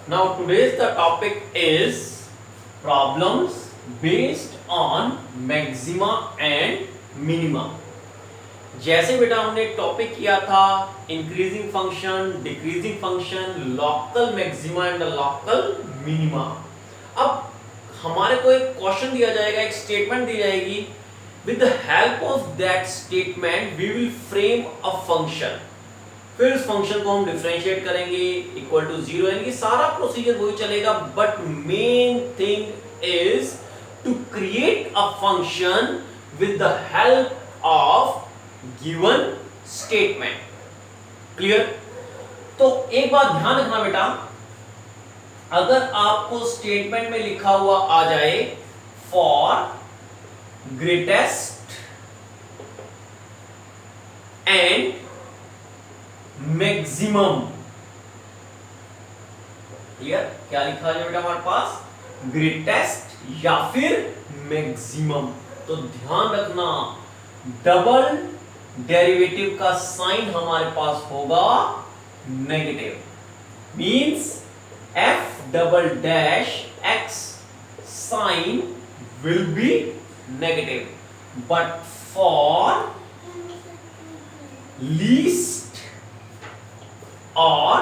Now today's the topic is problems based on maxima and minima. जैसे बेटा हमने topic किया था increasing function, decreasing function, local maxima and local minima. अब हमारे को एक क्वेश्चन दिया जाएगा, एक स्टेटमेंट दी जाएगी। With the help of that statement we will frame a function. फिर उस फंक्शन को हम डिफरेंशिएट करेंगे इक्वल टू 0, यानी कि सारा प्रोसीजर वही चलेगा, but main thing is to create a function with the help of given statement. Clear? तो एक बात ध्यान रखना बेटा, अगर आपको स्टेटमेंट में लिखा हुआ आ जाए for greatest and maximum, clear? क्या लिखा है बेटा हमारे पास? ग्रेटेस्ट या फिर मैक्सिमम। तो ध्यान रखना डबल डेरिवेटिव का साइन हमारे पास होगा negative, means f double dash x sign will be negative, but for least और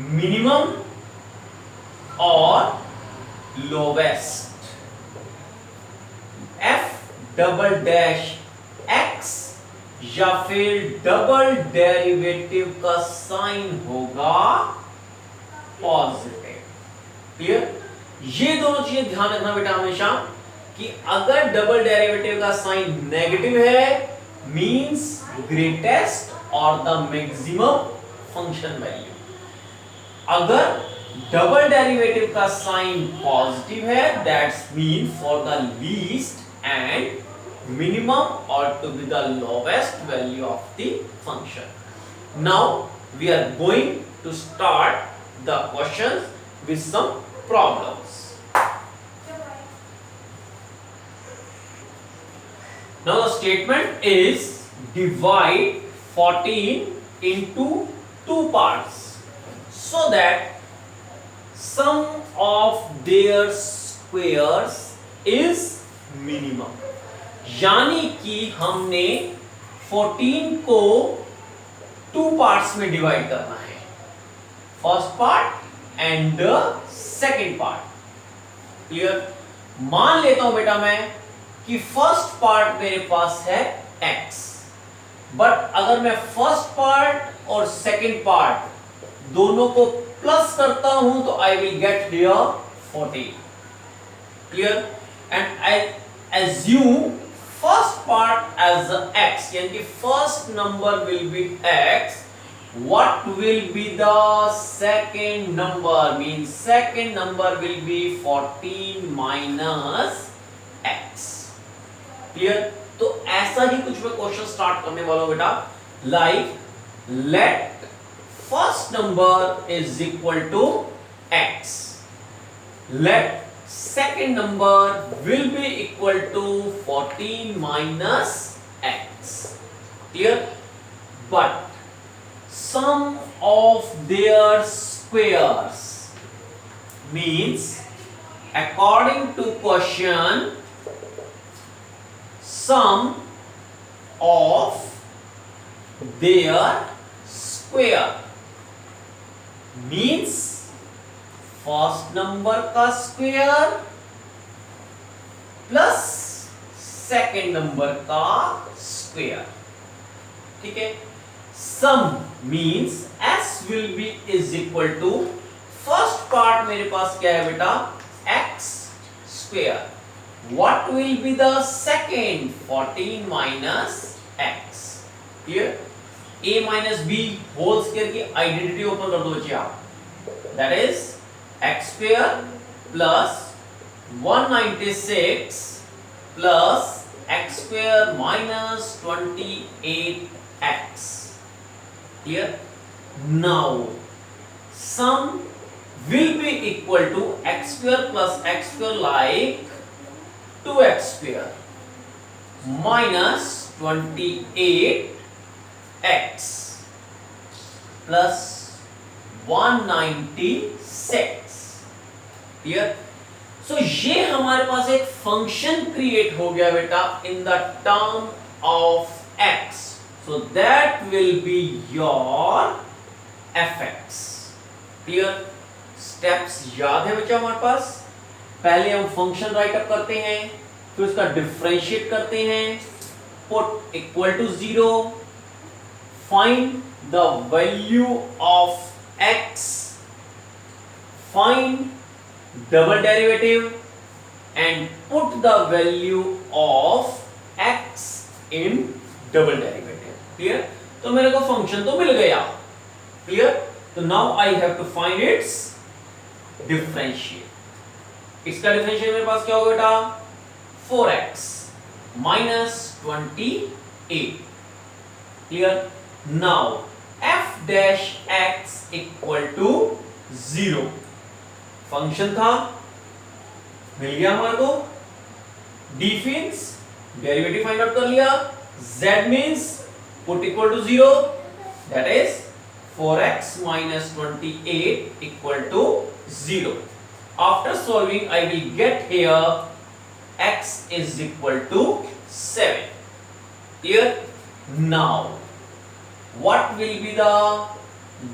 मिनिमम और lowest, f double dash x या फिर डबल डेरिवेटिव का साइन होगा पॉजिटिव। क्लियर? ये दोनों चीजें ध्यान रखना बेटा हमेशा कि अगर डबल डेरिवेटिव का साइन नेगेटिव है मींस ग्रेटेस्ट और द मैक्सिमम फंक्शन वैल्यू, अगर डबल डेरिवेटिव का साइन पॉजिटिव है that's mean for the least and minimum or to be the lowest value of the function. Now we are going to start the questions with some problems. Now the statement is divide 14 into two parts so that sum of their squares is minimum. यानी कि हमने 14 को 2 parts में divide करना है, first part and the second part. Clear? मान लेता हूं बेटा मैं कि फर्स्ट पार्ट मेरे पास है x, बट अगर मैं फर्स्ट पार्ट और सेकेंड पार्ट दोनों को प्लस करता हूं तो I will get here 14। Clear? And I assume first part as x, यानी कि first number will be x. What will be the second number? Means second number will be 14 minus x. Clear? तो ऐसा ही कुछ मैं question start करने वाला हूं बेटा, like let first number is equal to x, let second number will be equal to 14 minus x. Clear? But sum of their squares means according to question sum of their square means first number का square plus second number का square. ठीक है? Sum means s will be is equal to first part मेरे पास क्या है बेटा x square, what will be the second 14 minus x। Clear? a minus b whole square की आइडेंटिटी ओपन कर दो बच्चे आप, that is x square plus 196 plus x square minus 28x. Clear? Now sum will be equal to x square plus x square like 2x square minus 28x plus 196। Clear? सो ये हमारे पास एक function create हो गया बेटा in the term of x, so that will be your fx। Clear? Steps याद है बच्चा हमारे पास? पहले हम फंक्शन राइट अप करते हैं, फिर उसका डिफरेंशिएट करते हैं, put equal to 0, find the value of x, find double derivative and put the value of x in double derivative. Clear? तो मेरे को फंक्शन तो मिल गया। क्लियर? तो now I have to find its differentiate. इसका डिफरेंशिएट मेरे पास क्या होगा बेटा? 4x minus 28। Clear? Now f dash x equal to 0। Function था, मिल गया हमारे को। d means derivative find out कर लिया, z means put equal to 0, that is 4x minus 28 equal to 0. After solving, I will get here x is equal to 7. Here, now, what will be the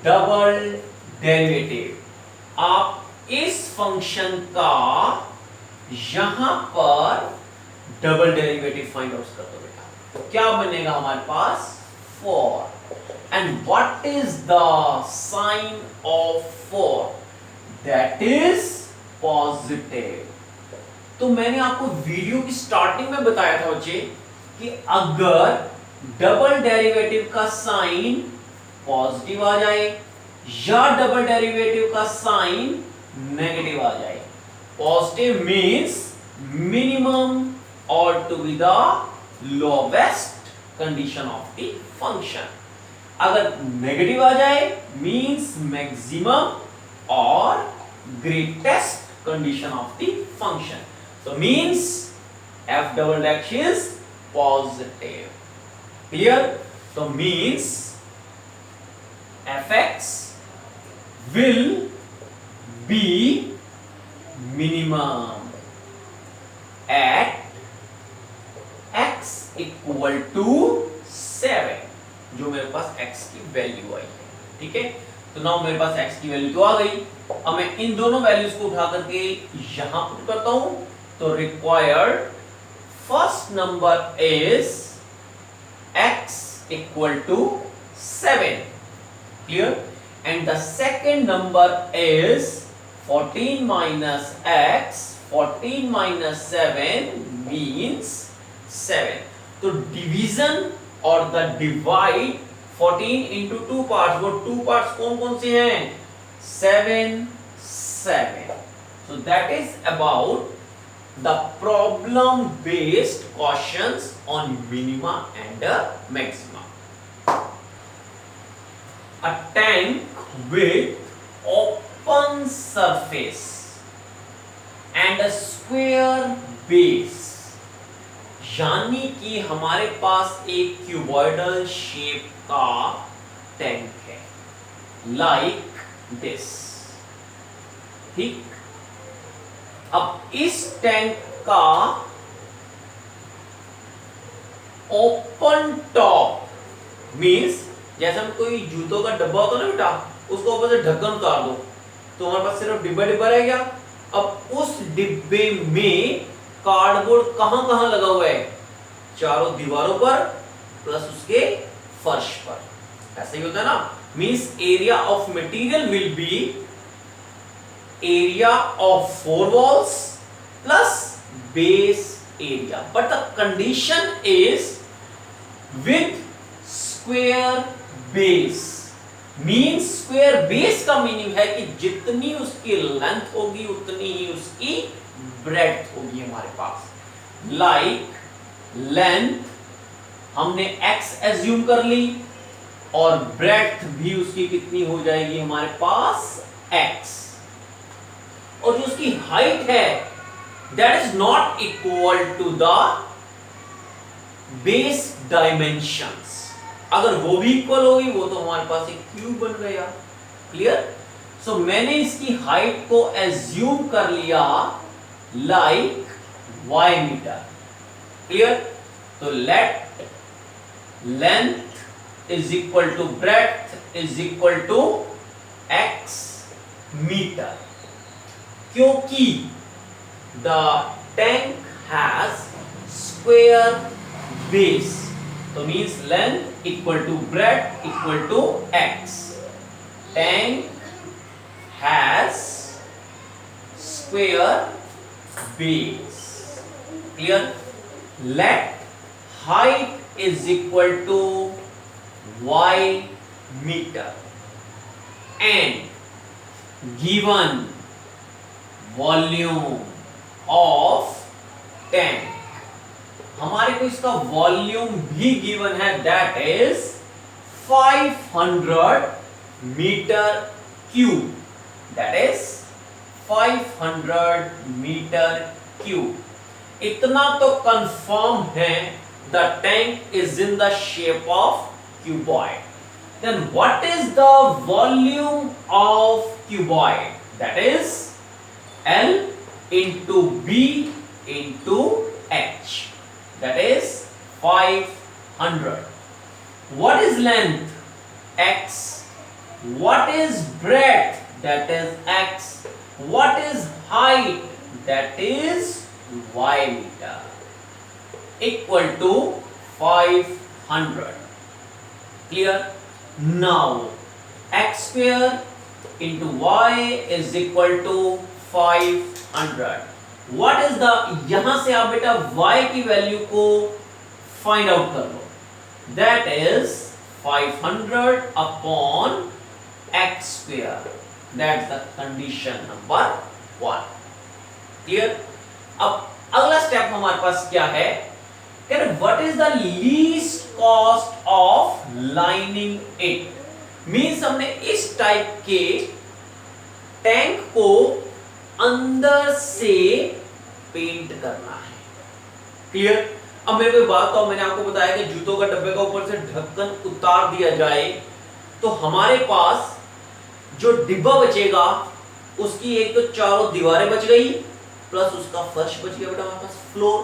double derivative? आप इस function का यहां पर double derivative find out कर दो बेटा। तो क्या बनेगा हमारे पास? 4। And what is the sign of 4? That is positive. तो मैंने आपको वीडियो की स्टार्टिंग में बताया था बच्चे कि अगर डबल डेरिवेटिव का साइन पॉजिटिव आ जाए या डबल डेरिवेटिव का साइन नेगेटिव आ जाए, पॉजिटिव मींस मिनिमम और to be the lowest condition of the function. अगर नेगेटिव आ जाए मींस मैक्सिमम और greatest condition of the function. So means f double dash is positive. Clear? So means fx will be minimum at x equal to 7, जो मेरे पास x की value आई है। ठीक है? तो नाउ मेरे पास x की वैल्यू तो आ गई। अब मैं इन दोनों वैल्यूज को उठा करके यहां पुट करता हूं। तो required first number is x equal to 7. Clear? And the second number is 14 minus x. 14 minus 7 means 7. तो division और the divide 14 into 2 parts, वो 2 parts कौन कौन से हैं? 7, 7. So that is about the problem based questions on minima and maxima. A tank with open surface and a square base, यानी कि हमारे पास एक क्यूबॉइडल शेप का टैंक है, लाइक दिस। ठीक? अब इस टैंक का ओपन टॉप मींस जैसे हम कोई जूतों का डब्बा होता है ना बेटा, उसको ऊपर से ढक्कन उतार दो तो हमारे पास सिर्फ डिब्बा डिब्बा रह गया। अब उस डिब्बे में कार्डबोर्ड कहां कहां लगा हुआ है? चारों दीवारों पर प्लस उसके फर्श पर। ऐसा ही होता है ना? Means area of material will be area of 4 walls plus base area, but the condition is with square base. means square base का मीनिंग है कि जितनी उसकी लेंथ होगी उतनी ही उसकी ब्रेड्थ होगी हमारे पास। लाइक लेंथ हमने x एज्यूम कर ली और ब्रेड्थ भी उसकी कितनी हो जाएगी हमारे पास? x। और जो उसकी हाइट है that is not equal to the base dimensions. अगर वो भी इक्वल होगी वो तो हमारे पास एक क्यूब बन गया। क्लियर। सो मैंने इसकी हाइट को एज्यूम कर लिया लाइक y मीटर, क्लियर। तो let length is equal to breadth is equal to x metre, क्योंकि the tank has square base, तो means length equal to breadth equal to x। Tank has square base, clear. Let height is equal to y metre and given volume of tank, हमारे को इसका volume भी given है, that is 500 metre cube, that is 500 metre cube. इतना तो confirm है the tank is in the shape of cuboid. Then what is the volume of cuboid? That is L into B into H. That is 500. What is length? X. What is breadth? That is X. What is height? That is Y meter. Equal to 500. Clear? Now x square into y is equal to 500. What is the, यहां से आप बेटा y की value को find out कर लो, that is 500 upon x square, that's the condition number 1। Clear. अब अगला स्टेप हमारे पास क्या है, what is the least cost of lining it? Means हमने इस टाइप के टैंक को अंदर से पेंट करना है, क्लियर। अब मेरे को बात तो मैंने आपको बताया कि जूतों का डब्बे का ऊपर से ढक्कन उतार दिया जाए तो हमारे पास जो डिब्बा बचेगा उसकी एक तो चारों दीवारें बच गई प्लस उसका फर्श बच गया बेटा हमारे पास, floor,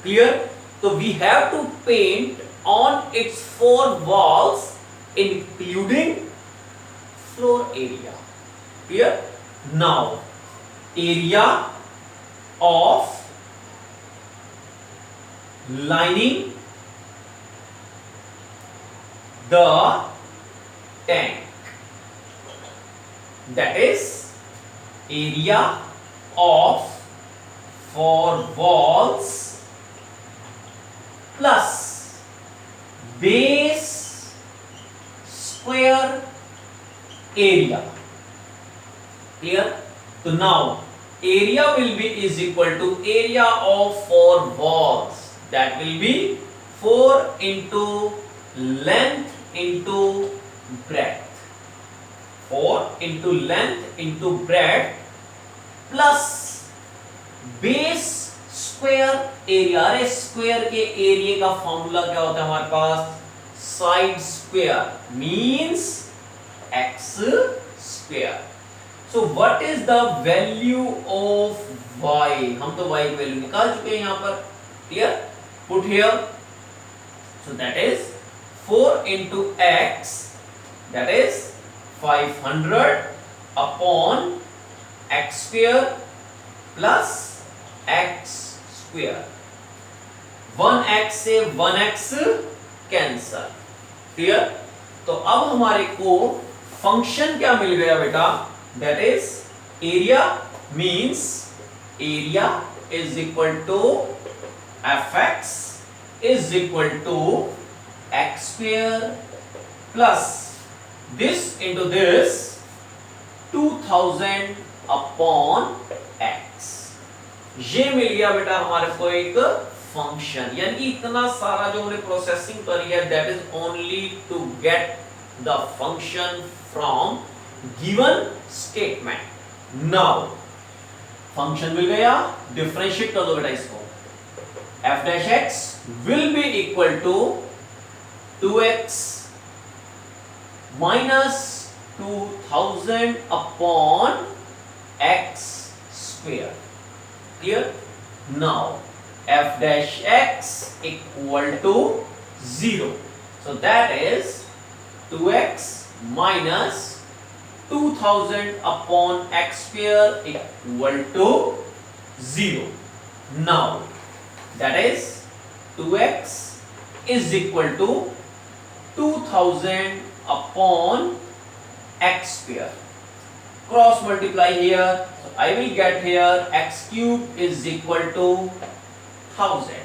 clear. So we have to paint on its 4 walls including floor area, clear। Now area of lining the tank, that is area of 4 walls plus base square area, clear। So now area will be is equal to area of 4 walls, that will be 4 into length into breadth, 4 into length into breadth plus base square area. अरे square के area का formula क्या होता है हमारे पास, side square means x square. So what is the value of y, हम तो वाई की वैल्यू निकाल चुके हैं यहां पर, clear. Put here, so that is 4 into x, that is 500 upon x square plus x square, 1x से 1x cancel, clear. तो अब हमारे को फंक्शन क्या मिल गया बेटा, that is area means area is equal to fx is equal to x square plus this into this 2000 upon x। ये मिल गया बेटा हमारे को एक फंक्शन, यानी कि इतना सारा जो हमने प्रोसेसिंग करी है that is only to get the function from given statement. Now function मिल गया, डिफरेंशिएट कर दो बेटा इसको, f dash x will be equal to 2x minus 2000 1000 upon x square. Clear? Now f dash x equal to 0. So that is 2x minus 2000 upon x square equal to 0. Now that is 2x is equal to 2000 upon x square. Cross multiply here. So I will get here x cube is equal to 1000.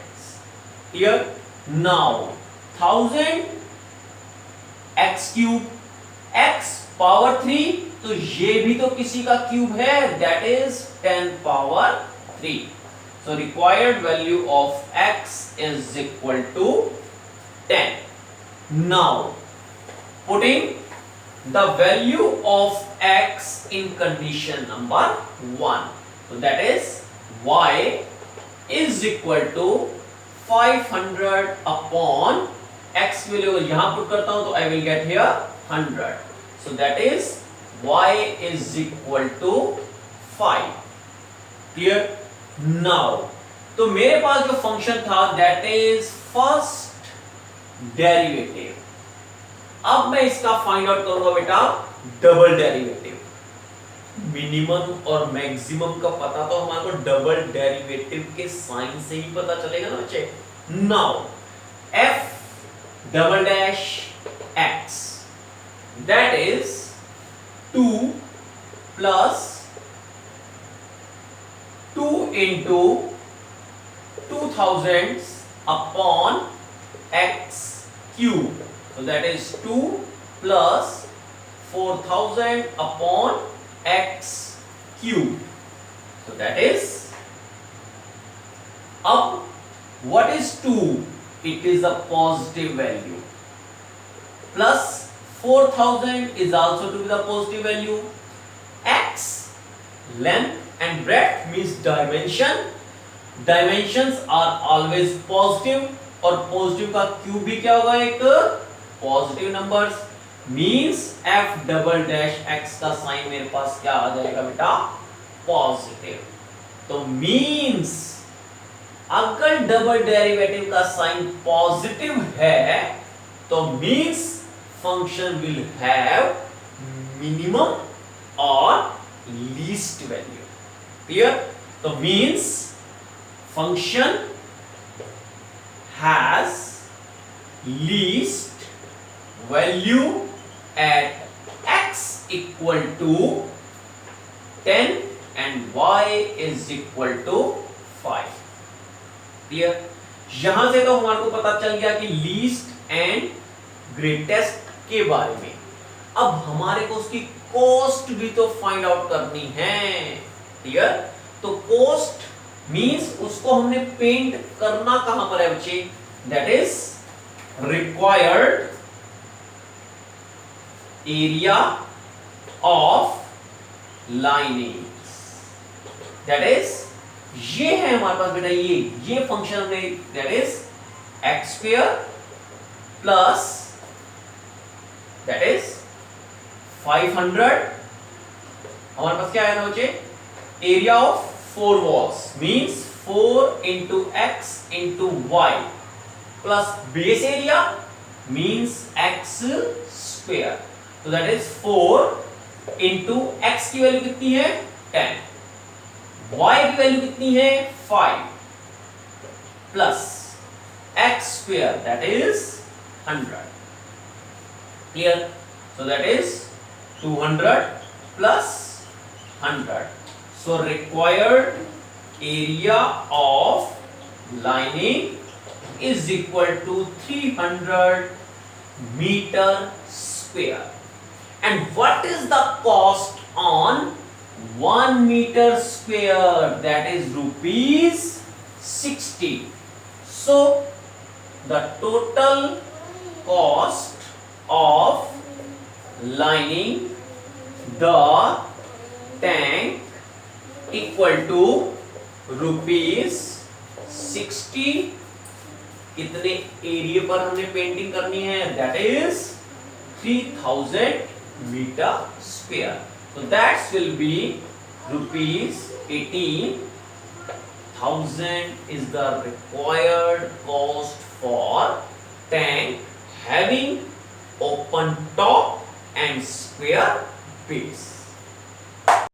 Here now 1000 x cube, x power 3, तो ये भी तो किसी का cube है, that is 10 power 3. So required value of x is equal to 10. Now putting the value of x in condition number 1. So that is y is equal to 500 upon x value यहां put करता हूं तो I will get here 100. So that is y is equal to 5. Clear? Now तो मेरे पास जो function था that is first derivative. अब मैं इसका फाइंड आउट करूंगा बेटा डबल डेरिवेटिव. मिनिमम और मैक्सिमम का पता तो हमारे को डबल डेरिवेटिव के साइन से ही पता चलेगा ना बच्चे. Now f double dash x, that is 2 plus 2 into 2000 upon x cube. So that is 2 plus 4000 upon x cube. So that is, what is 2? It is a positive value. Plus 4000 is also to be the positive value. X, length and breadth means dimension. Dimensions are always positive और positive का cube भी क्या होगा, एक positive numbers. Means f double dash x का sign मेरे पास क्या आ जाएगा बेटा, पॉजिटिव. तो मींस अगर डबल डेरिवेटिव का साइन पॉजिटिव है तो means function will have minimum और लीस्ट वैल्यू. क्लियर? तो means function has least value at x equal to 10 and y is equal to 5. Clear? यहां से तो हमारे को पता चल गया कि लीस्ट एंड ग्रेटेस्ट के बारे में. अब हमारे को उसकी कॉस्ट भी तो फाइंड आउट करनी है. क्लियर? तो कॉस्ट मींस उसको हमने पेंट करना कहां पर है बच्चे, that is required area of linings. That is ये है हमारे पास बेटा, ये फंक्शन हमने, that is x square plus that is 500. हमारे पास क्या आया था बच्चे, area of 4 walls means 4 into x into y plus base area means x square. So that is 4 into x की वैल्यू कितनी है 10, y की वैल्यू कितनी है 5 plus x square that is 100. Clear? So that is 200 plus 100. So required area of lining is equal to 300 meter square. And what is the cost on 1 meter square? That is rupees 60. So the total cost of lining the tank equal to rupees 60. कितने area पर हमने painting करनी है, that is 3000 meter square. So that will be rupees 18,000 is the required cost for tank having open top and square base.